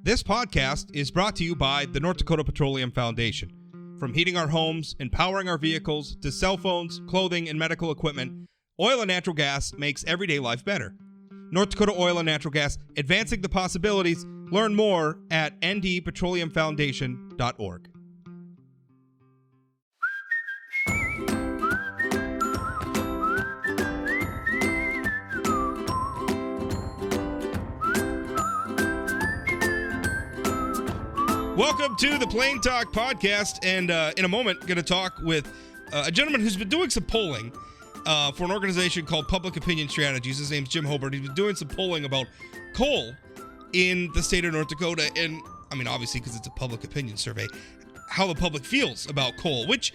This podcast is brought to you by the North Dakota Petroleum Foundation. From heating our homes and powering our vehicles to cell phones, clothing, and medical equipment, oil and natural gas makes everyday life better. North Dakota Oil and Natural Gas, advancing the possibilities. Learn more at ndpetroleumfoundation.org. Welcome to the Plain Talk Podcast, and in a moment, going to talk with a gentleman who's been doing some polling for an organization called Public Opinion Strategies. His name's Jim Hobart. He's been doing some polling about coal in the state of North Dakota, and I mean, obviously, because it's a public opinion survey, how the public feels about coal, which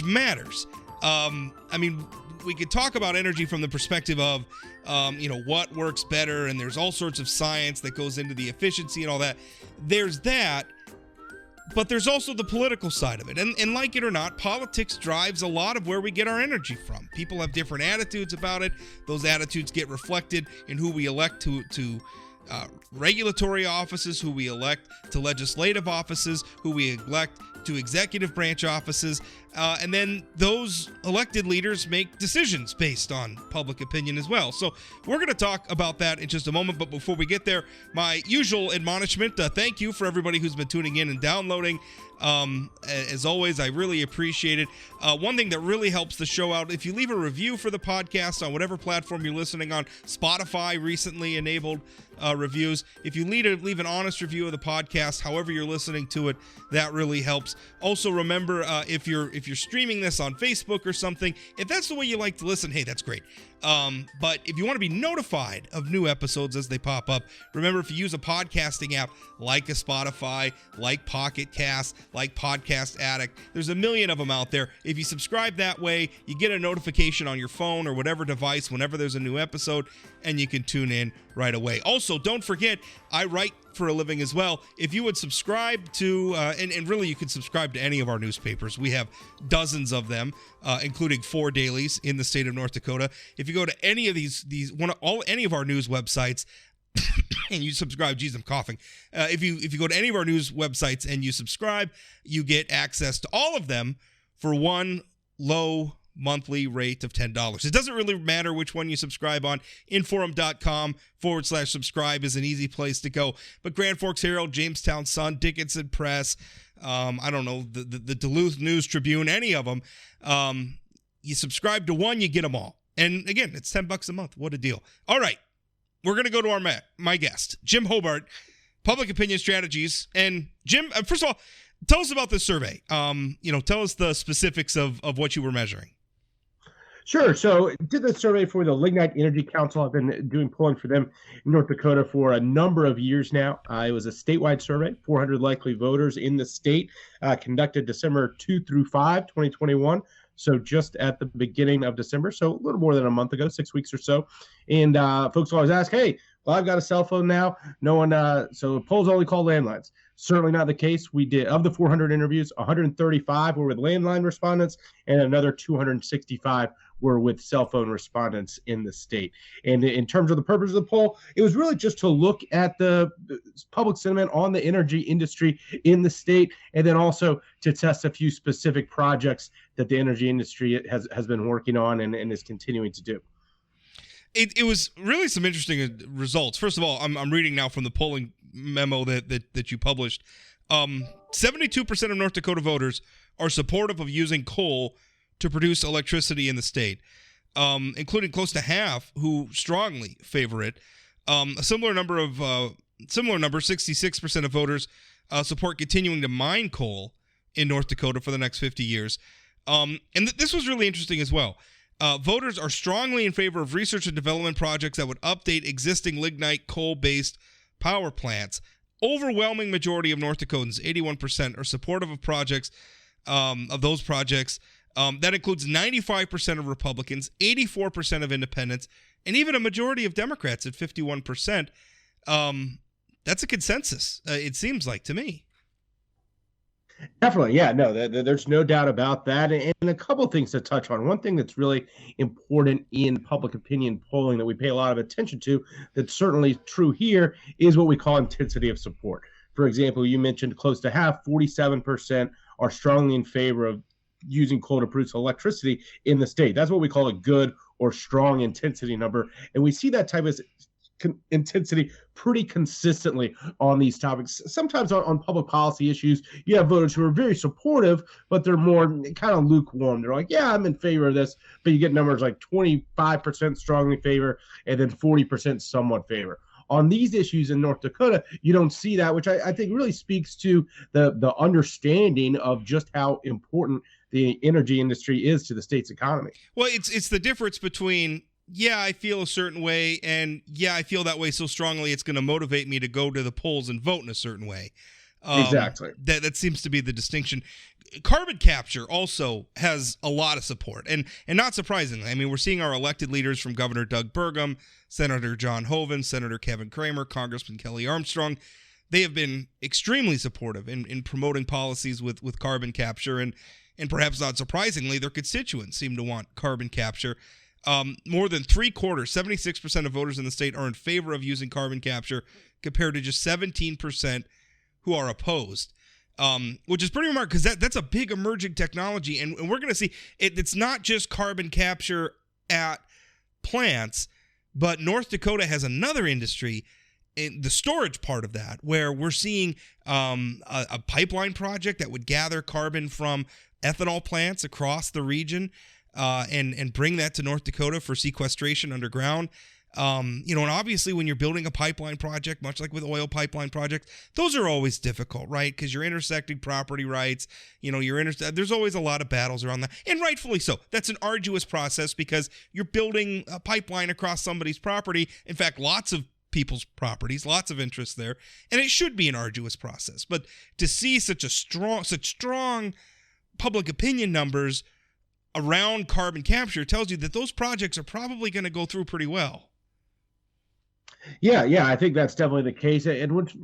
matters. I mean, we could talk about energy from the perspective of, what works better, and there's all sorts of science that goes into the efficiency and all that. There's that. But there's also the political side of it. And like it or not, politics drives a lot of where we get our energy from. People have different attitudes about it. Those attitudes get reflected in who we elect to regulatory offices, who we elect to legislative offices, who we elect to executive branch offices. And then those elected leaders make decisions based on public opinion as well. So we're going to talk about that in just a moment. But before we get there, my usual admonishment, thank you for everybody who's been tuning in and downloading. As always, I really appreciate it. One thing that really helps the show out, if you leave a review for the podcast on whatever platform you're listening on, Spotify recently enabled reviews. If you leave an honest review of the podcast, however you're listening to it, that really helps. Also, remember, if you're streaming this on Facebook or something, if that's the way you like to listen, hey, that's great. But if you want to be notified of new episodes as they pop up, remember, if you use a podcasting app like a Spotify, like Pocket Cast, like Podcast Addict, there's a million of them out there. If you subscribe that way, you get a notification on your phone or whatever device whenever there's a new episode, and you can tune in right away. Also, don't forget, I write for a living as well. If you would subscribe to, and really you can subscribe to any of our newspapers. We have dozens of them, including 4 dailies in the state of North Dakota. If you go to any of any of our news websites, and you subscribe, geez, I'm coughing. If you go to any of our news websites and you subscribe, you get access to all of them for one low monthly rate of $10. It doesn't really matter which one you subscribe on. Inforum.com/subscribe is an easy place to go. But Grand Forks Herald, Jamestown Sun, Dickinson Press, I don't know, the Duluth News Tribune, any of them, you subscribe to one, you get them all. And again, it's $10 a month. What a deal. All right. We're going to go to my guest, Jim Hobart, Public Opinion Strategies. And Jim, first of all, tell us about this survey. Tell us the specifics of what you were measuring. Sure. So did the survey for the Lignite Energy Council. I've been doing polling for them in North Dakota for a number of years now. It was a statewide survey, 400 likely voters in the state, conducted December 2 through 5, 2021. So just at the beginning of December, so a little more than a month ago, 6 weeks or so. And folks always ask, hey, well, I've got a cell phone now. No one, so polls only call landlines. Certainly not the case. We did, of the 400 interviews, 135 were with landline respondents, and another 265 were with cell phone respondents in the state. And in terms of the purpose of the poll, it was really just to look at the public sentiment on the energy industry in the state, and then also to test a few specific projects that the energy industry has been working on and is continuing to do. It was really some interesting results. First of all, I'm reading now from the polling memo that you published. 72% of North Dakota voters are supportive of using coal to produce electricity in the state, including close to half who strongly favor it. A similar number, 66% of voters support continuing to mine coal in North Dakota for the next 50 years. This was really interesting as well. Voters are strongly in favor of research and development projects that would update existing lignite coal-based power plants. Overwhelming majority of North Dakotans, 81%, are supportive of projects, of those projects. That includes 95% of Republicans, 84% of independents, and even a majority of Democrats at 51%. That's a consensus, it seems like to me. Definitely. Yeah, no, there's no doubt about that. And a couple of things to touch on. One thing that's really important in public opinion polling that we pay a lot of attention to, that's certainly true here, is what we call intensity of support. For example, you mentioned close to half, 47%, are strongly in favor of using coal to produce electricity in the state. That's what we call a good or strong intensity number. And we see that type of intensity pretty consistently on these topics. Sometimes on public policy issues, you have voters who are very supportive, but they're more kind of lukewarm. They're like, yeah, I'm in favor of this, but you get numbers like 25% strongly favor and then 40% somewhat favor. On these issues in North Dakota, you don't see that, which I think really speaks to the understanding of just how important the energy industry is to the state's economy. Well, it's the difference between, yeah, I feel a certain way, and yeah, I feel that way so strongly it's going to motivate me to go to the polls and vote in a certain way. Exactly. That seems to be the distinction. Carbon capture also has a lot of support, and not surprisingly, I mean, we're seeing our elected leaders from Governor Doug Burgum, Senator John Hoeven, Senator Kevin Cramer, Congressman Kelly Armstrong. They have been extremely supportive in promoting policies with carbon capture, and perhaps not surprisingly, their constituents seem to want carbon capture. More than 3/4, 76% of voters in the state are in favor of using carbon capture, compared to just 17% who are opposed, which is pretty remarkable because that's a big emerging technology, and we're going to see it's not just carbon capture at plants, but North Dakota has another industry in the storage part of that, where we're seeing a pipeline project that would gather carbon from ethanol plants across the region and bring that to North Dakota for sequestration underground. And obviously when you're building a pipeline project, much like with oil pipeline projects, those are always difficult, right? Because you're intersecting property rights, there's always a lot of battles around that, and rightfully so. That's an arduous process because you're building a pipeline across somebody's property. In fact, lots of people's properties, lots of interest there, and it should be an arduous process. But to see such strong public opinion numbers around carbon capture tells you that those projects are probably going to go through pretty well. Yeah, I think that's definitely the case. And what's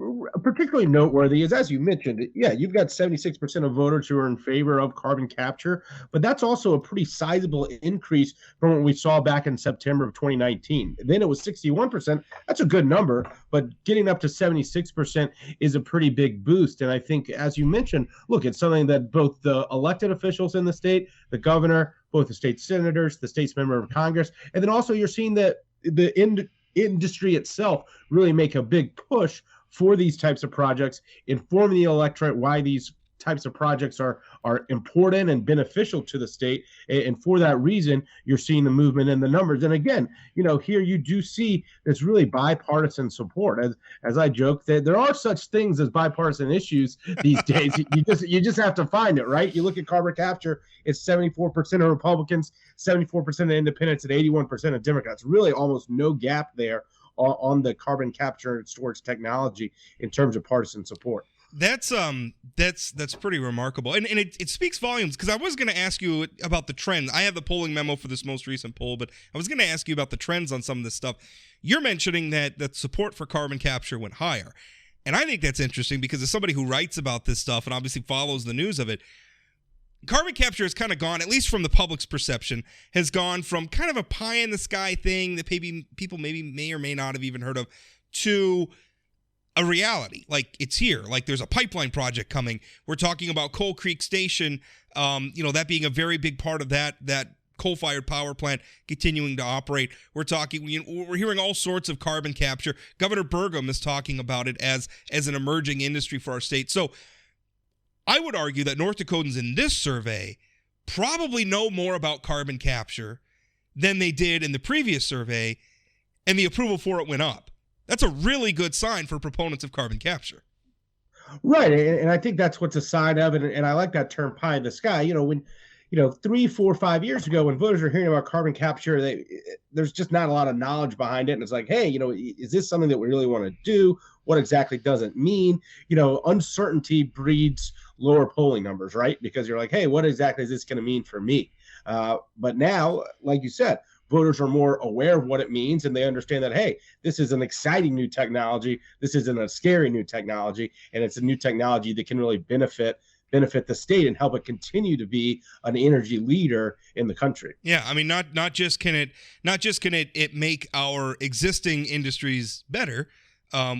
particularly noteworthy is, as you mentioned, you've got 76% of voters who are in favor of carbon capture, but that's also a pretty sizable increase from what we saw back in September of 2019. Then it was 61%. That's a good number, but getting up to 76% is a pretty big boost. And I think, as you mentioned, look, it's something that both the elected officials in the state, the governor, both the state senators, the state's member of Congress, and then also you're seeing that the industry itself really make a big push for these types of projects, informing the electorate why these types of projects are important and beneficial to the state. And for that reason, you're seeing the movement in the numbers. And again, here you do see this really bipartisan support. As I joke, that there are such things as bipartisan issues these days. You just have to find it, right? You look at carbon capture, it's 74% of Republicans, 74% of independents, and 81% of Democrats. Really almost no gap there on the carbon capture and storage technology in terms of partisan support. That's pretty remarkable, and it speaks volumes, because I was going to ask you about the trends. I have the polling memo for this most recent poll, but I was going to ask you about the trends on some of this stuff. You're mentioning that support for carbon capture went higher, and I think that's interesting because as somebody who writes about this stuff and obviously follows the news of it, carbon capture has kind of gone, at least from the public's perception, has gone from kind of a pie in the sky thing that people may or may not have even heard of to a reality. Like, it's here. Like, there's a pipeline project coming. We're talking about Coal Creek Station, that being a very big part of that coal-fired power plant continuing to operate. We're hearing all sorts of carbon capture. Governor Burgum is talking about it as an emerging industry for our state. So I would argue that North Dakotans in this survey probably know more about carbon capture than they did in the previous survey, and the approval for it went up. That's a really good sign for proponents of carbon capture. Right, and I think that's what's a sign of it, and I like that term pie in the sky. When 3, 4, 5 years ago, when voters are hearing about carbon capture, there's just not a lot of knowledge behind it, and it's like, hey, is this something that we really want to do? What exactly does it mean? Uncertainty breeds lower polling numbers, right? Because you're like, hey, what exactly is this going to mean for me? But now, like you said, voters are more aware of what it means, and they understand that, hey, this is an exciting new technology. This isn't a scary new technology, and it's a new technology that can really benefit the state and help it continue to be an energy leader in the country. Yeah, I mean, not just can it make our existing industries better,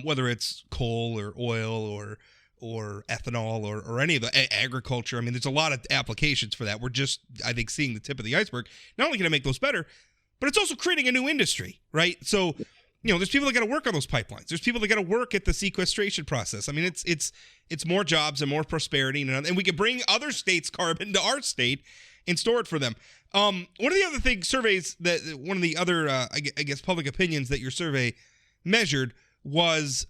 whether it's coal or oil or ethanol or any of the agriculture. I mean, there's a lot of applications for that. We're just, I think, seeing the tip of the iceberg. Not only can it make those better, but it's also creating a new industry, right? So, there's people that got to work on those pipelines. There's people that got to work at the sequestration process. I mean, it's more jobs and more prosperity, and we can bring other states' carbon to our state and store it for them. One of the other surveys that one of the other, I guess, public opinions that your survey measured was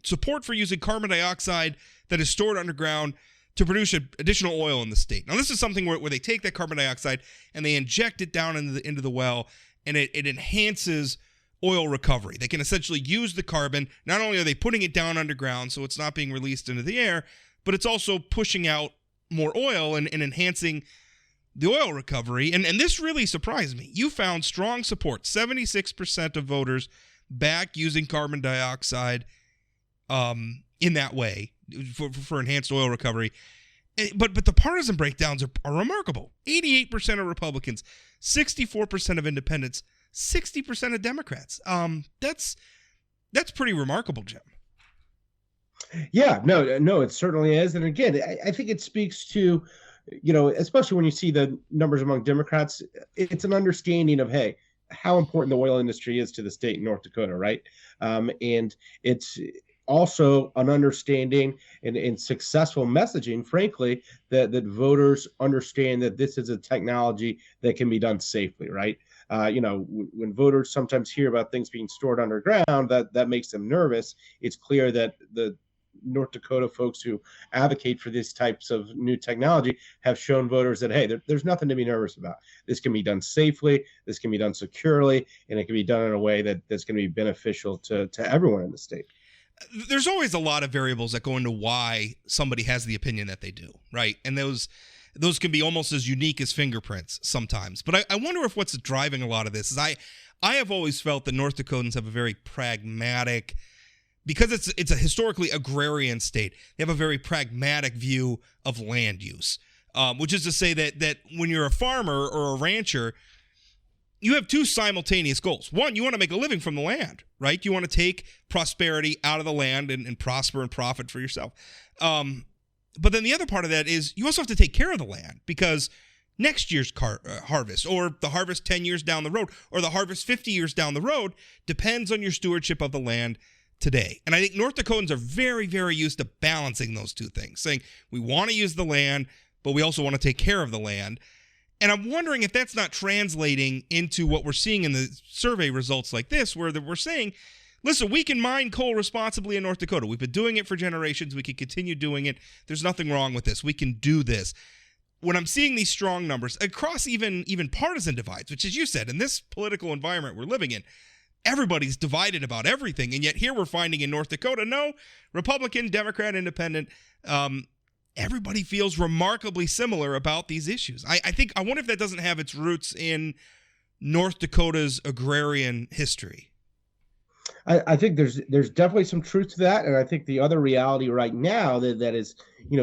support for using carbon dioxide that is stored underground to produce additional oil in the state. Now, this is something where they take that carbon dioxide and they inject it down into the well, and it enhances oil recovery. They can essentially use the carbon. Not only are they putting it down underground so it's not being released into the air, but it's also pushing out more oil and enhancing the oil recovery. And this really surprised me. You found strong support. 76% of voters back using carbon dioxide in that way for enhanced oil recovery. But the partisan breakdowns are remarkable. 88% of Republicans, 64% of independents, 60% of Democrats. That's pretty remarkable, Jim. Yeah, no, it certainly is. And again, I think it speaks to, especially when you see the numbers among Democrats, it's an understanding of, hey, how important the oil industry is to the state in North Dakota, right? And it's also an understanding and successful messaging, frankly, that voters understand that this is a technology that can be done safely, right? When voters sometimes hear about things being stored underground, that makes them nervous. It's clear that the North Dakota folks who advocate for these types of new technology have shown voters that, hey, there's nothing to be nervous about. This can be done safely, this can be done securely, and it can be done in a way that's going to be beneficial to everyone in the state. There's always a lot of variables that go into why somebody has the opinion that they do, right? And those can be almost as unique as fingerprints sometimes. But I wonder if what's driving a lot of this is I have always felt that North Dakotans have a very pragmatic, because it's a historically agrarian state, they have a very pragmatic view of land use, which is to say that when you're a farmer or a rancher, you have two simultaneous goals. One, you want to make a living from the land, right? You want to take prosperity out of the land and prosper and profit for yourself. But then the other part of that is you also have to take care of the land, because next year's harvest, or the harvest 10 years down the road, or the harvest 50 years down the road, depends on your stewardship of the land today. And I think North Dakotans are very, very used to balancing those two things, saying we want to use the land, but we also want to take care of the land. And I'm wondering if that's not translating into what we're seeing in the survey results like this, where we're saying, listen, we can mine coal responsibly in North Dakota. We've been doing it for generations. We can continue doing it. There's nothing wrong with this. We can do this. When I'm seeing these strong numbers across even partisan divides, which, as you said, in this political environment we're living in, everybody's divided about everything. And yet here we're finding in North Dakota, no, Republican, Democrat, Independent, everybody feels remarkably similar about these issues. I wonder if that doesn't have its roots in North Dakota's agrarian history. I think there's definitely some truth to that, and I think the other reality right now that is,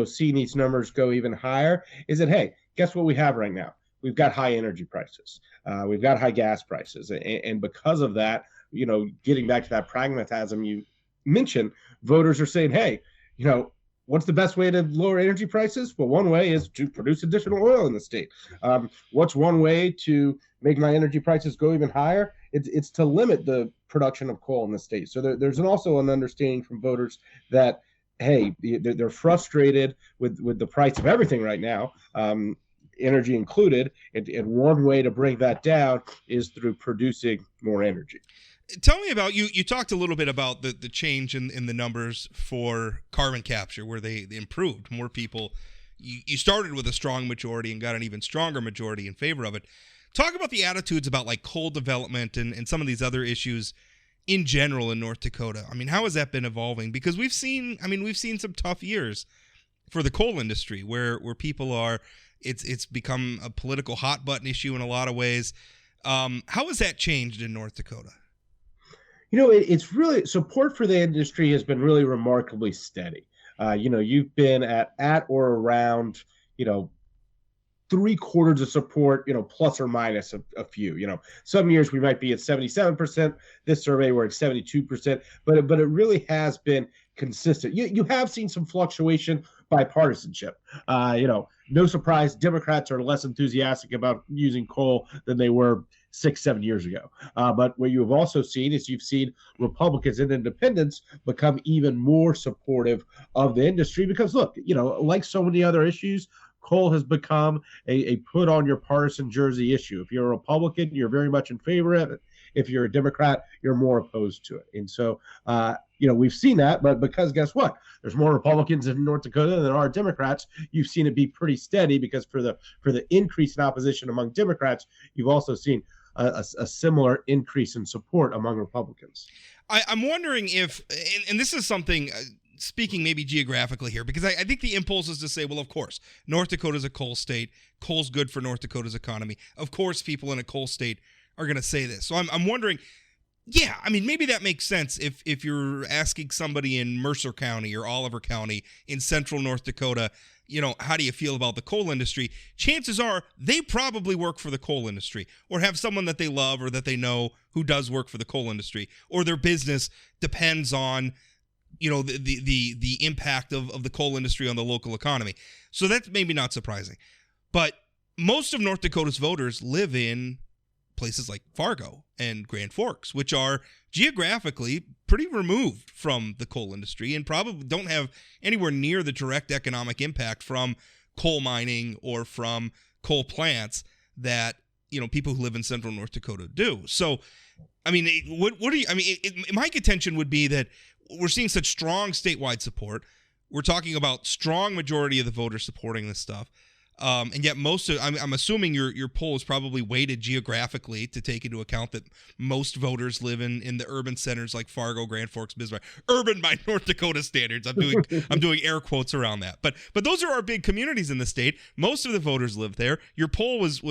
seeing these numbers go even higher is that, hey, guess what we have right now? We've got high energy prices, we've got high gas prices, and because of that, getting back to that pragmatism you mentioned, voters are saying, hey, what's the best way to lower energy prices? Well, one way is to produce additional oil in the state. What's one way to make my energy prices go even higher? It's to limit the production of coal in the state. So there's also an understanding from voters that, hey, they're frustrated with the price of everything right now, energy included, and one way to bring that down is through producing more energy. Tell me about, you talked a little bit about the change in the numbers for carbon capture, where they improved. More people, you started with a strong majority and got an even stronger majority in favor of it. Talk about the attitudes about like coal development and some of these other issues in general in North Dakota. I mean, how has that been evolving? Because we've seen some tough years for the coal industry where people are, it's become a political hot button issue in a lot of ways. How has that changed in North Dakota? It's really, support for the industry has been really remarkably steady. You've been at or around, three-quarters of support, plus or minus a few. Some years we might be at 77%. This survey we're at 72%, but it really has been consistent. You have seen some fluctuation by partisanship. No surprise, Democrats are less enthusiastic about using coal than they were 6-7 years ago. But what you have also seen is you've seen Republicans and independents become even more supportive of the industry because, look, like so many other issues, coal has become a put on your partisan jersey issue. If you're a Republican, you're very much in favor of it. If you're a Democrat, you're more opposed to it. And so, we've seen that, but because guess what? There's more Republicans in North Dakota than there are Democrats. You've seen it be pretty steady because for the increase in opposition among Democrats, you've also seen a similar increase in support among Republicans. I'm wondering if, and this is something, speaking maybe geographically here, because I think the impulse is to say, well, of course, North Dakota is a coal state. Coal's good for North Dakota's economy. Of course, people in a coal state are going to say this. So I'm wondering, yeah, I mean, maybe that makes sense if you're asking somebody in Mercer County or Oliver County in central North Dakota, how do you feel about the coal industry? Chances are they probably work for the coal industry or have someone that they love or that they know who does work for the coal industry, or their business depends on the impact of the coal industry on the local economy. So that's maybe not surprising. But most of North Dakota's voters live in places like Fargo and Grand Forks, which are geographically pretty removed from the coal industry and probably don't have anywhere near the direct economic impact from coal mining or from coal plants that people who live in central North Dakota do. So, I mean, what do you? I mean, my contention would be that we're seeing such strong statewide support. We're talking about strong majority of the voters supporting this stuff. And yet I'm assuming your poll is probably weighted geographically to take into account that most voters live in the urban centers like Fargo, Grand Forks, Bismarck. Urban by North Dakota standards. I'm doing air quotes around that. But those are our big communities in the state. Most of the voters live there. Your poll was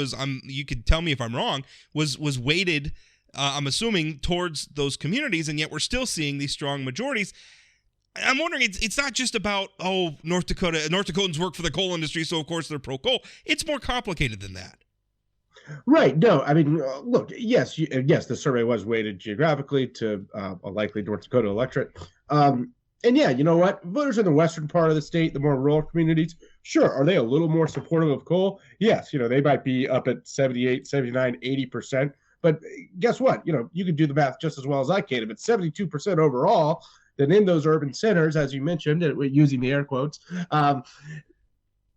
you could tell me if I'm wrong, was weighted, I'm assuming, towards those communities, and yet we're still seeing these strong majorities. I'm wondering, it's not just about, North Dakotans work for the coal industry, so of course they're pro-coal. It's more complicated than that. Right. No, I mean, look, yes, the survey was weighted geographically to a likely North Dakota electorate. And yeah, you know what? Voters in the western part of the state, the more rural communities, sure, are they a little more supportive of coal? Yes, they might be up at 78, 79, 80%. But guess what? You can do the math just as well as I can. If it's 72% overall, then in those urban centers, as you mentioned, using the air quotes, the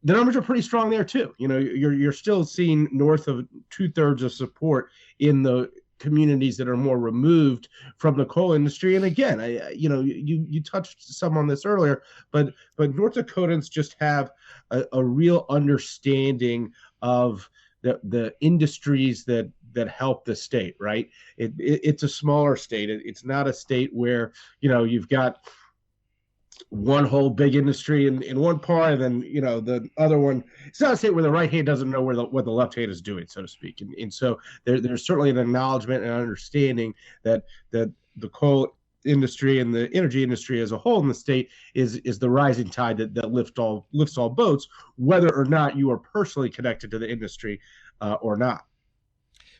numbers are pretty strong there too. You're still seeing north of 2/3 of support in the communities that are more removed from the coal industry. And again, you touched some on this earlier, but North Dakotans just have a real understanding of the industries that help the state, right? It's a smaller state. It's not a state where, you've got one whole big industry in one part, and then, the other one. It's not a state where the right hand doesn't know what the left hand is doing, so to speak. And so there's certainly an acknowledgement and understanding that the coal industry and the energy industry as a whole in the state is the rising tide that lifts all boats, whether or not you are personally connected to the industry or not.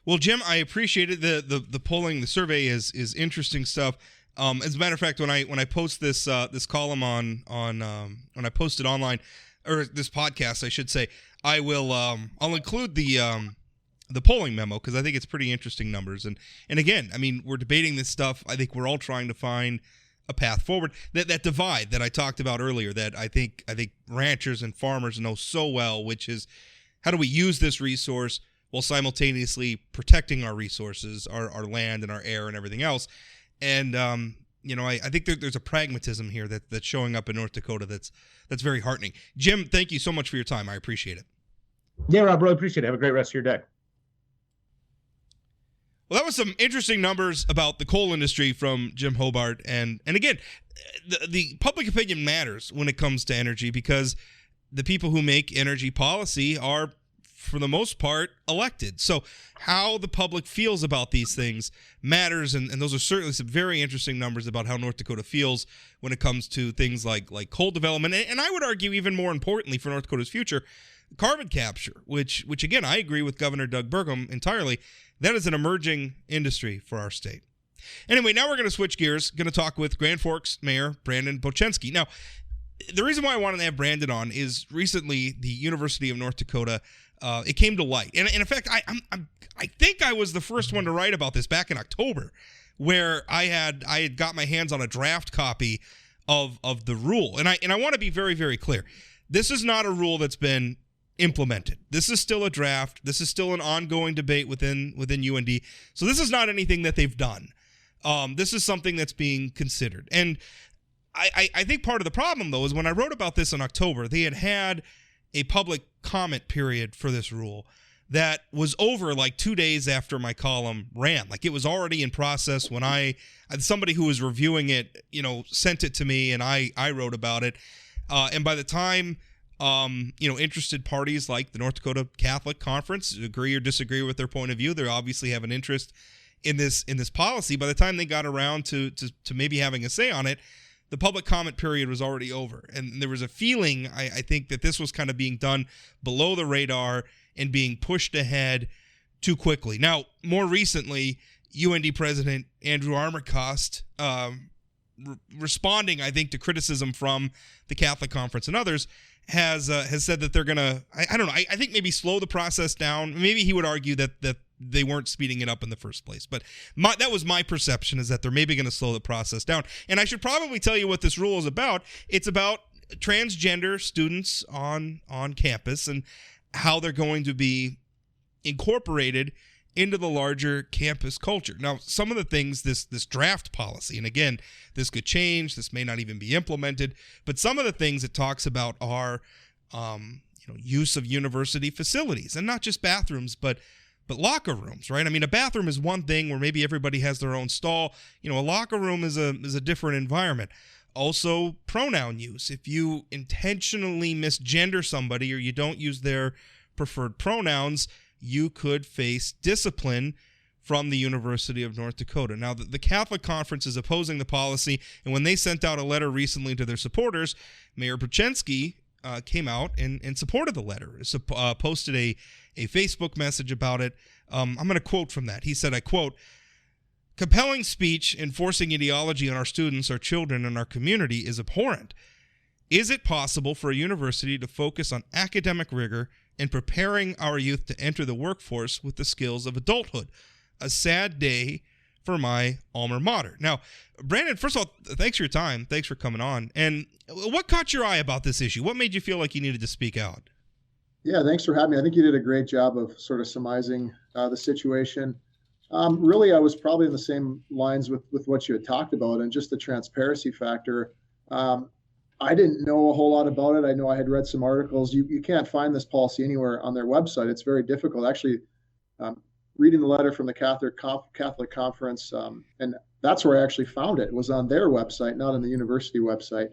Well, Jim, I appreciate it. The polling, the survey is interesting stuff. As a matter of fact, when I post this column on when I post it online, or this podcast, I should say, I'll include the polling memo because I think it's pretty interesting numbers. And again, I mean, we're debating this stuff. I think we're all trying to find a path forward. That divide that I talked about earlier, that I think ranchers and farmers know so well, which is how do we use this resource while simultaneously protecting our resources, our land and our air and everything else. And I think there's a pragmatism here that's showing up in North Dakota that's very heartening. Jim, thank you so much for your time. I appreciate it. Yeah, Rob, really appreciate it. Have a great rest of your day. Well, that was some interesting numbers about the coal industry from Jim Hobart. And again, the public opinion matters when it comes to energy because the people who make energy policy are, for the most part, elected. So how the public feels about these things matters, and those are certainly some very interesting numbers about how North Dakota feels when it comes to things like coal development. And I would argue, even more importantly for North Dakota's future, carbon capture, which again, I agree with Governor Doug Burgum entirely. That is an emerging industry for our state. Anyway, now we're going to switch gears. Going to talk with Grand Forks Mayor Brandon Bochenski. Now, the reason why I wanted to have Brandon on is recently the University of North Dakota, it came to light. And in fact, I think I was the first one to write about this back in October, where I had got my hands on a draft copy of the rule. And I want to be very, very clear. This is not a rule that's been implemented. This is still a draft. This is still an ongoing debate within UND. So this is not anything that they've done. This is something that's being considered. And I think part of the problem, though, is when I wrote about this in October, they had a public comment period for this rule that was over like 2 days after my column ran. Like, it was already in process when somebody who was reviewing it, sent it to me, and I wrote about it. And by the time, interested parties like the North Dakota Catholic Conference agree or disagree with their point of view, they obviously have an interest in this policy. By the time they got around to maybe having a say on it, the public comment period was already over. And there was a feeling, I think, that this was kind of being done below the radar and being pushed ahead too quickly. Now, more recently, UND President Andrew Armacost, responding, I think, to criticism from the Catholic Conference and others, has said that they're going to, I don't know, I think maybe slow the process down. Maybe he would argue that they weren't speeding it up in the first place. But that was my perception, is that they're maybe going to slow the process down. And I should probably tell you what this rule is about. It's about transgender students on campus and how they're going to be incorporated into the larger campus culture. Now, some of the things, this draft policy, and again, this could change, this may not even be implemented, but some of the things it talks about are use of university facilities, and not just bathrooms, but locker rooms, right? I mean, a bathroom is one thing where maybe everybody has their own stall. A locker room is a different environment. Also, pronoun use. If you intentionally misgender somebody or you don't use their preferred pronouns, you could face discipline from the University of North Dakota. Now, the Catholic Conference is opposing the policy, and when they sent out a letter recently to their supporters, Mayor Bochenski came out and supported the letter, posted a Facebook message about it. I'm going to quote from that. He said, I quote, "Compelling speech enforcing ideology on our students, our children, and our community is abhorrent. Is it possible for a university to focus on academic rigor and preparing our youth to enter the workforce with the skills of adulthood? A sad day for my alma mater." Now, Brandon, first of all, thanks for your time. Thanks for coming on. And what caught your eye about this issue? What made you feel like you needed to speak out? Yeah, thanks for having me. I think you did a great job of sort of surmising the situation. Really, I was probably in the same lines with what you had talked about, and just the transparency factor. I didn't know a whole lot about it. I know I had read some articles. You can't find this policy anywhere on their website. It's very difficult. Actually, reading the letter from the Catholic Conference, and that's where I actually found it. It was on their website, not on the university website.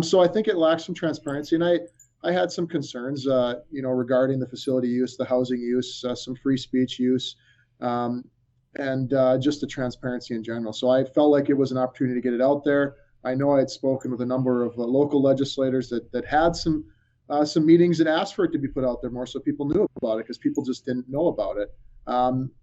So I think it lacks some transparency, and I had some concerns, regarding the facility use, the housing use, some free speech use, and just the transparency in general. So I felt like it was an opportunity to get it out there. I know I had spoken with a number of local legislators that had some meetings and asked for it to be put out there more, so people knew about it, because people just didn't know about it.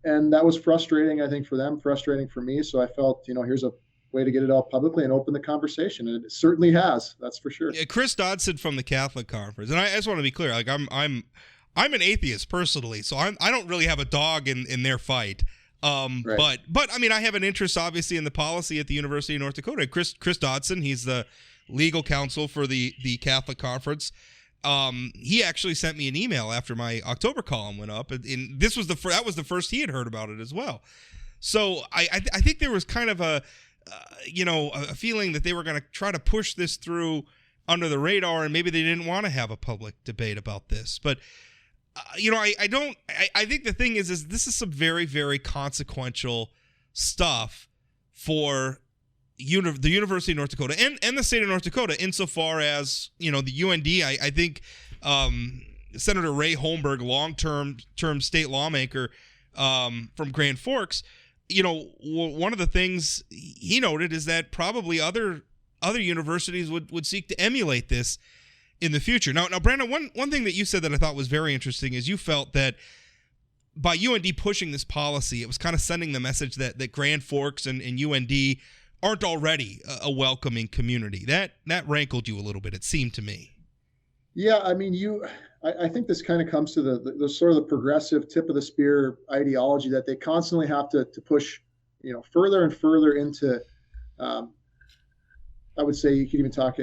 And that was frustrating, I think, for them, frustrating for me. So I felt, here's a way to get it out publicly and open the conversation, and it certainly has. That's for sure. Yeah, Chris Dodson from the Catholic Conference, and I just want to be clear. Like, I'm an atheist personally, so I don't really have a dog in their fight. Right. But I mean, I have an interest, obviously, in the policy at the University of North Dakota. Chris Dodson, he's the legal counsel for the Catholic Conference. He actually sent me an email after my October column went up, and that was the first he had heard about it as well. So I think there was kind of a feeling that they were going to try to push this through under the radar, and maybe they didn't want to have a public debate about this. But I think the thing is this is some very, very consequential stuff for the University of North Dakota and the state of North Dakota, insofar as, the UND, I think Senator Ray Holmberg, long-term state lawmaker from Grand Forks, one of the things he noted is that probably other universities would seek to emulate this in the future. Now, Brandon, one thing that you said that I thought was very interesting is you felt that by UND pushing this policy, it was kind of sending the message that Grand Forks and UND aren't already a welcoming community. That rankled you a little bit, it seemed to me. Yeah, I mean, I think this kind of comes to the sort of the progressive tip of the spear ideology that they constantly have to push, further and further into. I would say you could even talk,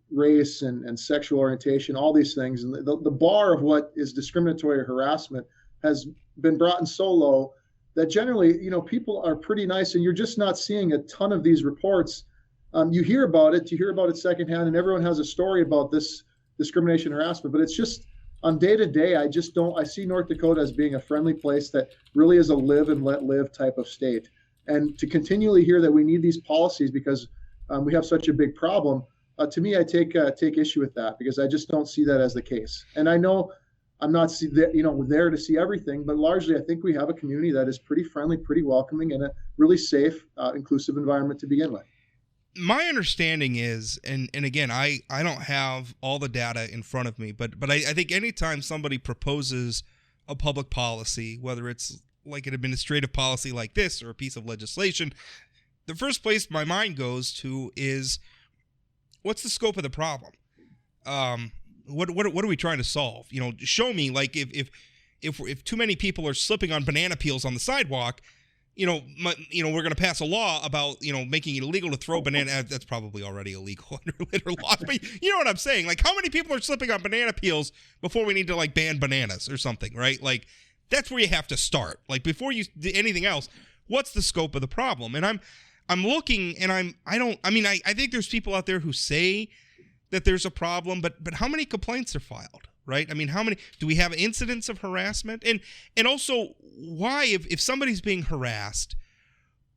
race and sexual orientation, all these things, and the bar of what is discriminatory harassment has been brought in so low that generally, people are pretty nice, and you're just not seeing a ton of these reports. You hear about it secondhand, and everyone has a story about this discrimination harassment, but it's just on day to day. I see North Dakota as being a friendly place that really is a live and let live type of state. And to continually hear that we need these policies because we have such a big problem, to me, I take issue with that because I just don't see that as the case. And I know I'm not there to see everything, but largely I think we have a community that is pretty friendly, pretty welcoming, and a really safe, inclusive environment to begin with. My understanding is, and again, I don't have all the data in front of me, but I think anytime somebody proposes a public policy, whether it's like an administrative policy like this or a piece of legislation, the first place my mind goes to is, what's the scope of the problem? What are we trying to solve? Show me, like, if too many people are slipping on banana peels on the sidewalk, we're going to pass a law about, making it illegal to throw banana. That's probably already illegal under litter laws. But you know what I'm saying? Like, how many people are slipping on banana peels before we need to, like, ban bananas or something, right? Like, that's where you have to start. Like, before you do anything else, what's the scope of the problem? And I'm looking, and I think there's people out there who say that there's a problem, but how many complaints are filed, right? I mean, how many do we have incidents of harassment? And also, why, if somebody's being harassed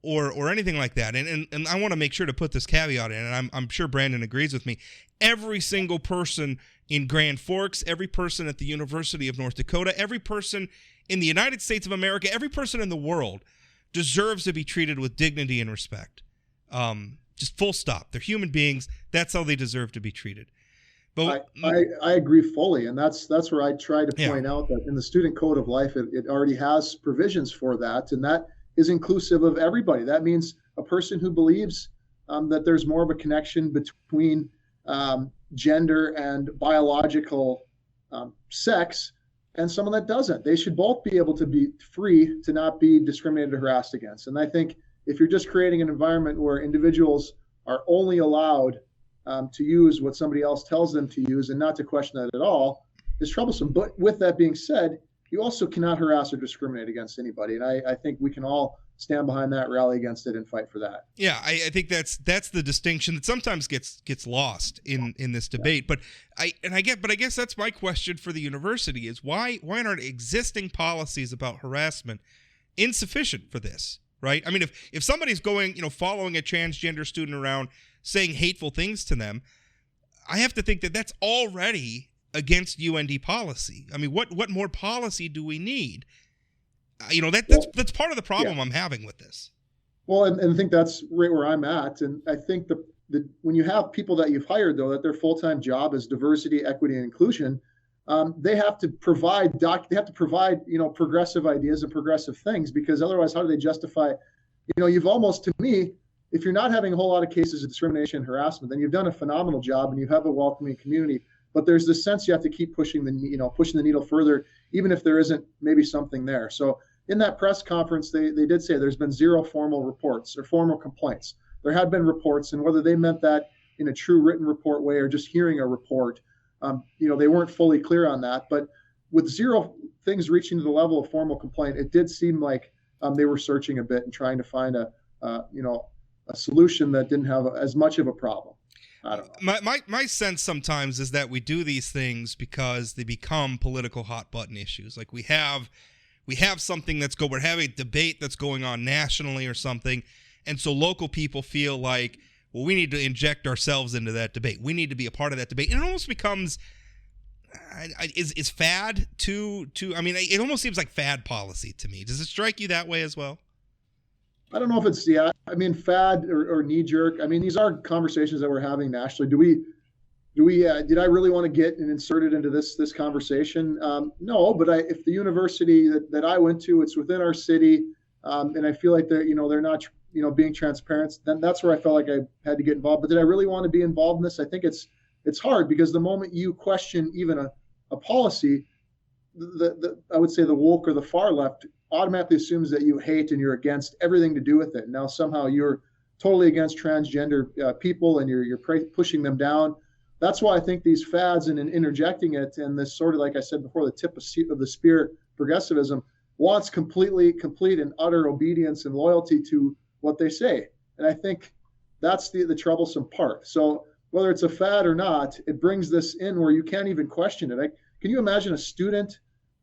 or anything like that, and I want to make sure to put this caveat in, and I'm sure Brandon agrees with me, every single person in Grand Forks, every person at the University of North Dakota, every person in the United States of America, every person in the world deserves to be treated with dignity and respect. Just full stop. They're human beings. That's how they deserve to be treated. But I agree fully, and that's where I try to point out that in the Student Code of Life, it already has provisions for that, and that is inclusive of everybody. That means a person who believes that there's more of a connection between gender and biological sex, and someone that doesn't. They should both be able to be free to not be discriminated or harassed against. And I think if you're just creating an environment where individuals are only allowed to use what somebody else tells them to use and not to question that at all, is troublesome. But with that being said, you also cannot harass or discriminate against anybody. And I think we can all stand behind that, rally against it, and fight for that. Yeah, I think that's the distinction that sometimes gets lost in this debate. But I guess that's my question for the university is why aren't existing policies about harassment insufficient for this? Right? I mean, if somebody's going, following a transgender student around saying hateful things to them, I have to think that that's already against UND policy. I mean, what more policy do we need? That's part of the problem I'm having with this. Well, and I think that's right where I'm at. And I think the when you have people that you've hired, though, that their full-time job is diversity, equity, and inclusion, they have to provide progressive ideas and progressive things, because otherwise, how do they justify? You've almost, to me, if you're not having a whole lot of cases of discrimination and harassment, then you've done a phenomenal job and you have a welcoming community. But there's this sense you have to keep pushing the needle further, even if there isn't maybe something there. So in that press conference, they did say there's been zero formal reports or formal complaints. There had been reports, and whether they meant that in a true written report way or just hearing a report, they weren't fully clear on that. But with zero things reaching to the level of formal complaint, it did seem like they were searching a bit and trying to find a solution that didn't have as much of a problem. I don't know. My sense sometimes is that we do these things because they become political hot button issues. Like we have something we're having a debate that's going on nationally or something, and so local people feel like, well, we need to inject ourselves into that debate. We need to be a part of that debate, and it almost becomes is fad to. I mean, it almost seems like fad policy to me. Does it strike you that way as well? I don't know if it's fad or knee jerk. I mean, these are conversations that we're having nationally. did I really want to get and insert it into this conversation? No, but if the university that I went to, it's within our city, and I feel like they're not being transparent, then that's where I felt like I had to get involved. But did I really want to be involved in this? I think it's hard, because the moment you question even a policy, I would say the woke or the far left automatically assumes that you hate and you're against everything to do with it. Now somehow you're totally against transgender people, and you're pushing them down. That's why I think these fads and interjecting it, and this sort of, like I said before, the tip of the spear progressivism wants complete and utter obedience and loyalty to what they say. And I think that's the troublesome part. So whether it's a fad or not, it brings this in where you can't even question it. Can you imagine a student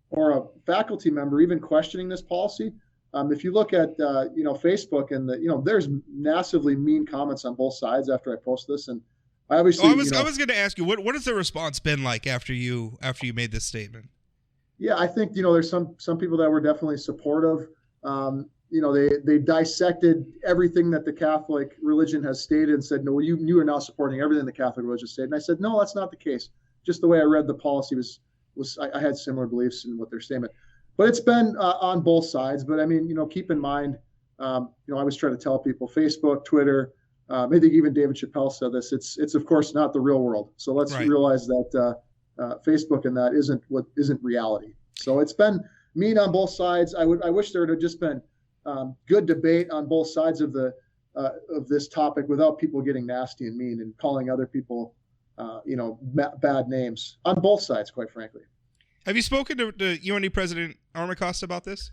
or a faculty member even questioning this policy? If you look at Facebook, and there's massively mean comments on both sides after I post this, and I was going to ask you, what has the response been like after you made this statement? Yeah, I think there's some people that were definitely supportive. They dissected everything that the Catholic religion has stated and said, no, you are now supporting everything the Catholic religion stated. And I said, no, that's not the case. Just the way I read the policy was I had similar beliefs in what they're saying. But it's been on both sides. But I mean, keep in mind, I was trying to tell people, Facebook, Twitter, I think even David Chappelle said this. It's of course not the real world. So let's realize that Facebook and that isn't reality. So it's been mean on both sides. I wish there would have just been good debate on both sides of this topic without people getting nasty and mean and calling other people bad names on both sides, quite frankly. Have you spoken to UND President Armacost about this?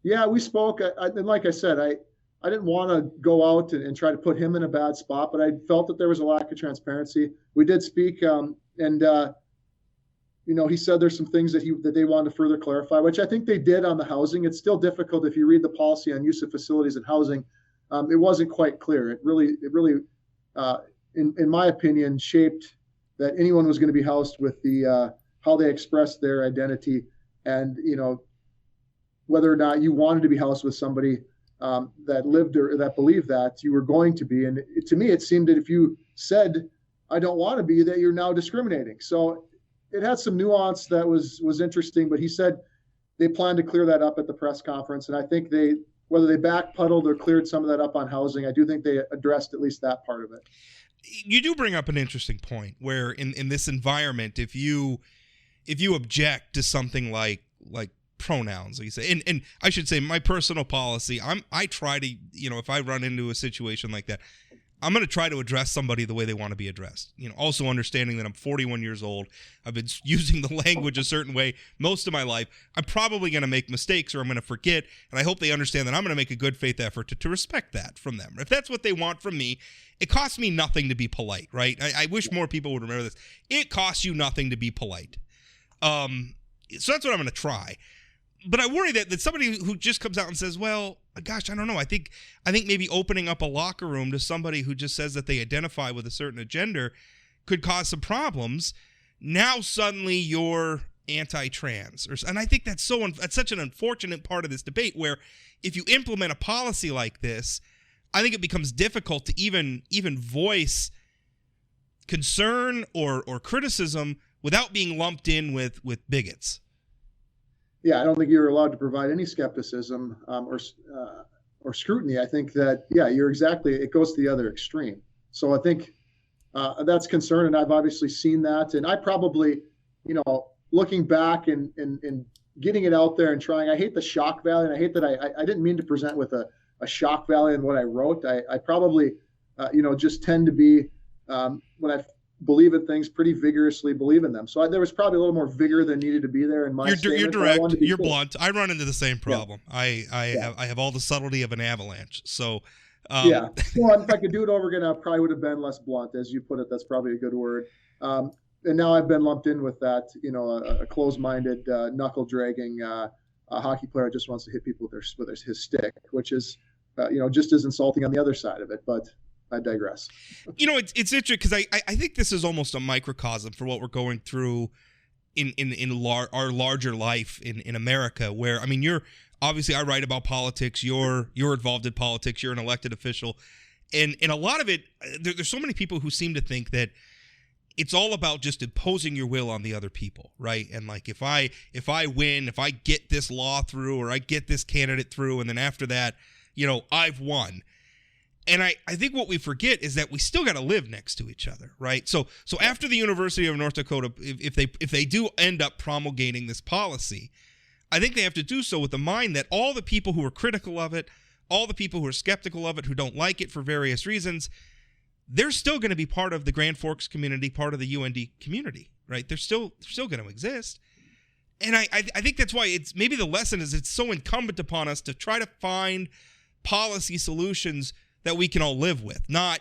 Yeah, we spoke. And like I said, I didn't want to go out and try to put him in a bad spot, but I felt that there was a lack of transparency. We did speak, and he said there's some things that they wanted to further clarify, which I think they did on the housing. It's still difficult if you read the policy on use of facilities and housing. It wasn't quite clear. It really, in my opinion, shaped that anyone was going to be housed with the how they expressed their identity, and whether or not you wanted to be housed with somebody that lived or that believed that you were going to be. And to me, it seemed that if you said, I don't want to be, that you're now discriminating. So it had some nuance that was interesting, but he said they plan to clear that up at the press conference. And I think whether they backpedaled or cleared some of that up on housing, I do think they addressed at least that part of it. You do bring up an interesting point where in this environment, if you object to something like pronouns, like you say, and I should say my personal policy, I try to, if I run into a situation like that, I'm going to try to address somebody the way they want to be addressed. Also understanding that I'm 41 years old. I've been using the language a certain way most of my life. I'm probably going to make mistakes, or I'm going to forget, and I hope they understand that I'm going to make a good faith effort to respect that from them. If that's what they want from me, it costs me nothing to be polite, right? I wish more people would remember this. It costs you nothing to be polite. So that's what I'm going to try. But I worry that somebody who just comes out and says, well, gosh, I don't know. I think maybe opening up a locker room to somebody who just says that they identify with a certain gender could cause some problems. Now suddenly you're anti-trans. And I think that's such an unfortunate part of this debate, where if you implement a policy like this, I think it becomes difficult to even voice concern or criticism without being lumped in with bigots. Yeah, I don't think you're allowed to provide any skepticism or scrutiny. I think that, it goes to the other extreme. So I think that's concern, and I've obviously seen that. And I probably, looking back and getting it out there and trying, I hate the shock value, and I hate that I didn't mean to present with a shock value in what I wrote. I probably, just tend to be, when I believe in things, pretty vigorously believe in them. So there was probably a little more vigor than needed to be there in my statement. You're direct, you're blunt. I run into the same problem. Yeah. I have all the subtlety of an avalanche. So Well, if I could do it over again, I probably would have been less blunt, as you put it. That's probably a good word. And now I've been lumped in with that, a closed-minded, knuckle-dragging hockey player just wants to hit people with his stick, which is, just as insulting on the other side of it. But I digress. It's interesting because I think this is almost a microcosm for what we're going through in our larger life in America, where, I mean, you're obviously, I write about politics, you're involved in politics, you're an elected official, and a lot of it, there's so many people who seem to think that it's all about just imposing your will on the other people, right? And like if I win, if I get this law through or I get this candidate through, and then after that, I've won. And I think what we forget is that we still got to live next to each other, right? So after the University of North Dakota, if they do end up promulgating this policy, I think they have to do so with the mind that all the people who are critical of it, all the people who are skeptical of it, who don't like it for various reasons, they're still going to be part of the Grand Forks community, part of the UND community, right? They're still going to exist. And I think that's why it's maybe the lesson is it's so incumbent upon us to try to find policy solutions that we can all live with. Not,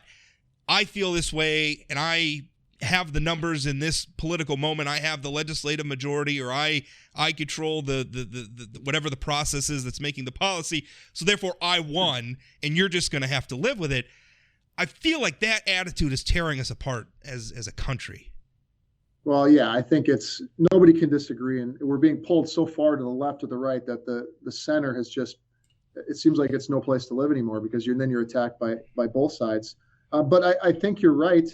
I feel this way and I have the numbers in this political moment, I have the legislative majority, or I control the whatever the process is that's making the policy, so therefore I won and you're just going to have to live with it. I feel like that attitude is tearing us apart as a country. Well, yeah, I think nobody can disagree, and we're being pulled so far to the left or the right that the center has just, it seems like it's no place to live anymore, because then you're attacked by both sides. But I think you're right.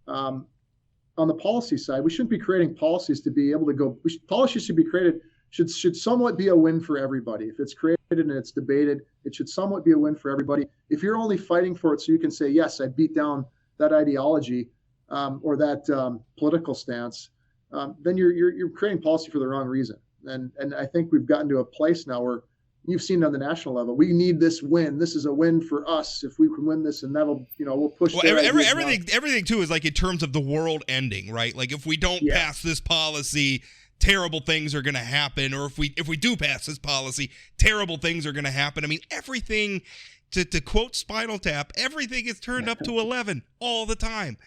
On the policy side, we shouldn't be creating policies to be able to go. Policies should be created, should somewhat be a win for everybody. If it's created and it's debated, it should somewhat be a win for everybody. If you're only fighting for it so you can say, yes, I beat down that ideology or that political stance, then you're creating policy for the wrong reason. And I think we've gotten to a place now where you've seen it on the national level. We need this win. This is a win for us if we can win this, and that'll, we'll push. Well, everything too is like in terms of the world ending, right? Like if we don't pass this policy, terrible things are going to happen, or if we do pass this policy, terrible things are going to happen. I mean, everything, to quote Spinal Tap, everything is turned up to 11 all the time.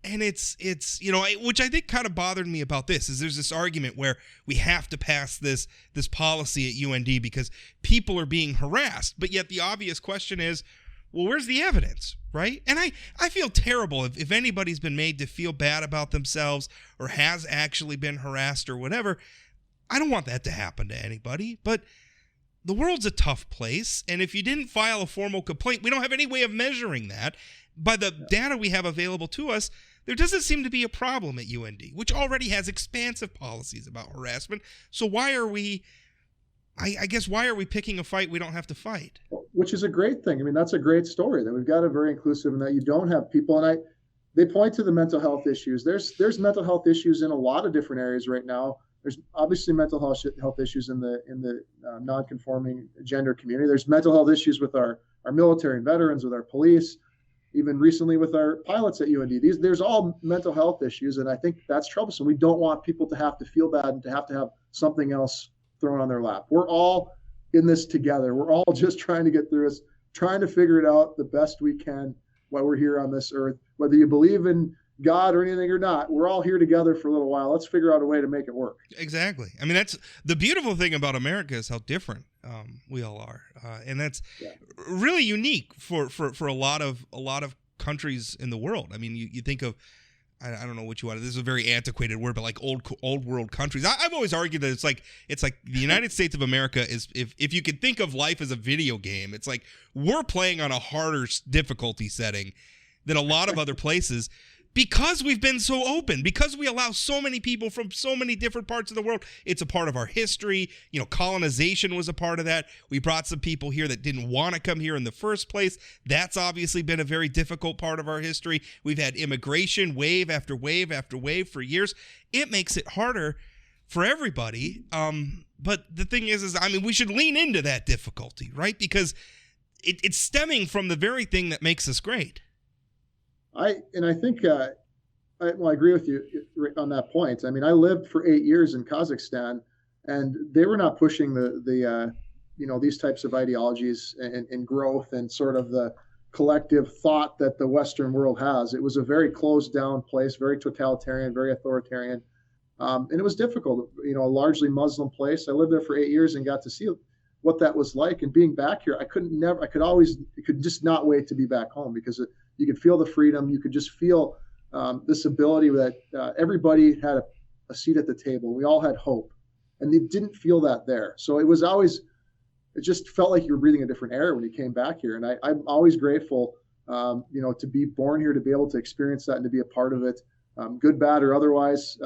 And it's which I think kind of bothered me about this is there's this argument where we have to pass this policy at UND because people are being harassed. But yet the obvious question is, well, where's the evidence, right? And I feel terrible if anybody's been made to feel bad about themselves or has actually been harassed or whatever. I don't want that to happen to anybody. But the world's a tough place. And if you didn't file a formal complaint, we don't have any way of measuring that. By the data we have available to us, there doesn't seem to be a problem at UND, which already has expansive policies about harassment. So why are we, I guess, why are we picking a fight we don't have to fight? Which is a great thing. I mean, that's a great story that we've got a very inclusive and that you don't have people. And they point to the mental health issues. There's mental health issues in a lot of different areas right now. There's obviously mental health issues in the non-conforming gender community. There's mental health issues with our military and veterans, with our police, even recently with our pilots at UND. There's all mental health issues, and I think that's troublesome. We don't want people to have to feel bad and to have something else thrown on their lap. We're all in this together. We're all just trying to get through this, trying to figure it out the best we can while we're here on this earth. Whether you believe in God or anything or not, we're all here together for a little while. Let's figure out a way to make it work. Exactly. I mean, that's the beautiful thing about America is how different we all are, and that's really unique for a lot of countries in the world. I mean, you think of, I don't know what you want. This is a very antiquated word, but like old world countries. I've always argued that it's like the United States of America is, if you could think of life as a video game, it's like we're playing on a harder difficulty setting than a lot of other places. Because we've been so open, because we allow so many people from so many different parts of the world. It's a part of our history. Colonization was a part of that. We brought some people here that didn't want to come here in the first place. That's obviously been a very difficult part of our history. We've had immigration wave after wave after wave for years. It makes it harder for everybody. But the thing is I mean, we should lean into that difficulty, right? Because it's stemming from the very thing that makes us great. I think I agree with you on that point. I mean, I lived for 8 years in Kazakhstan, and they were not pushing the these types of ideologies and growth and sort of the collective thought that the Western world has. It was a very closed down place, very totalitarian, very authoritarian, and it was difficult. A largely Muslim place. I lived there for 8 years and got to see what that was like. And being back here, I could just not wait to be back home, because you could feel the freedom. You could just feel this ability that everybody had a seat at the table. We all had hope, and they didn't feel that there. So it just felt like you were breathing a different air when you came back here. And I'm always grateful, to be born here, to be able to experience that and to be a part of it. good, bad, or otherwise.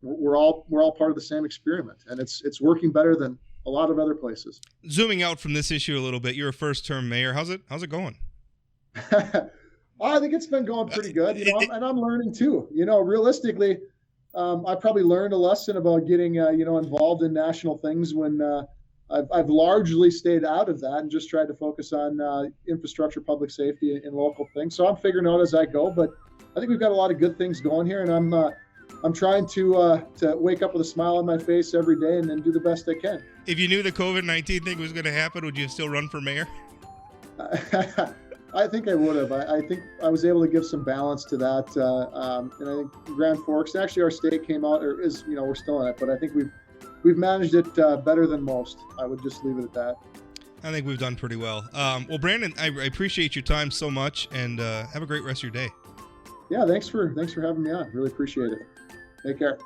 We're all part of the same experiment, and it's working better than a lot of other places. Zooming out from this issue a little bit, you're a first-term mayor. How's it going? I think it's been going pretty good, and I'm learning too. Realistically, I probably learned a lesson about getting involved in national things when I've largely stayed out of that and just tried to focus on infrastructure, public safety, and local things. So I'm figuring out as I go, but I think we've got a lot of good things going here, and I'm trying to wake up with a smile on my face every day and then do the best I can. If you knew the COVID-19 thing was going to happen, would you still run for mayor? I think I would have. I think I was able to give some balance to that, and I think Grand Forks. Actually, our state came out, or is we're still in it, but I think we've managed it better than most. I would just leave it at that. I think we've done pretty well. Well, Brandon, I appreciate your time so much, and have a great rest of your day. Yeah, thanks for having me on. Really appreciate it. Take care.